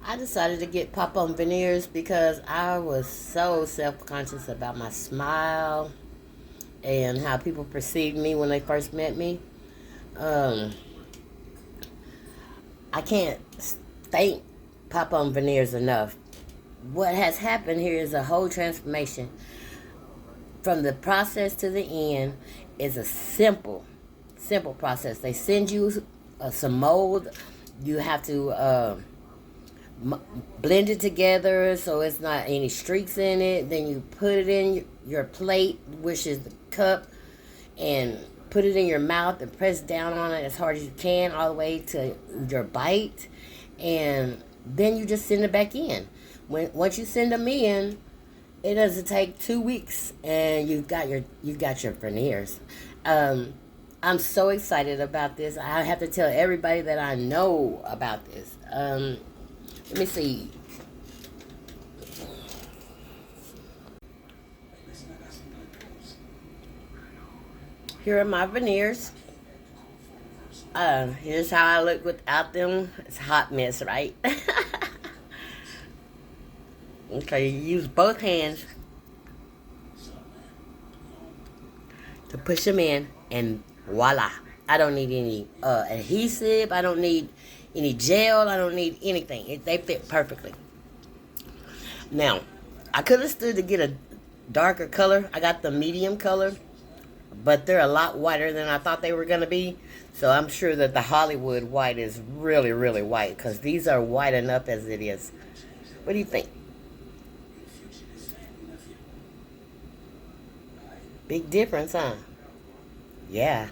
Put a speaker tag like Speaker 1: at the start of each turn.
Speaker 1: I decided to get pop-on veneers because I was so self-conscious about my smile and how people perceived me when they first met me. Um, I can't thank pop-on veneers enough. What has happened here is a whole transformation. From the process to the end is a simple process. They send you some mold. You have to blend it together so it's not any streaks in it. Then you put it in your plate, which is the cup, and put it in your mouth and press down on it as hard as you can all the way to your bite, and then you just send it back in. Once you send them in, it doesn't take 2 weeks, and you've got your veneers. Um, I'm so excited about this. I have to tell everybody that I know about this. Let me see. Here are my veneers. Here's how I look without them. It's a hot mess, right? Okay, you use both hands to push them in, and voila. I don't need any adhesive. I don't need any gel. I don't need anything. They fit perfectly. Now, I could have stood to get a darker color. I got the medium color, but they're a lot whiter than I thought they were going to be. So I'm sure that the Hollywood white is really, really white, because these are white enough as it is. What do you think? Big difference, huh? Yeah.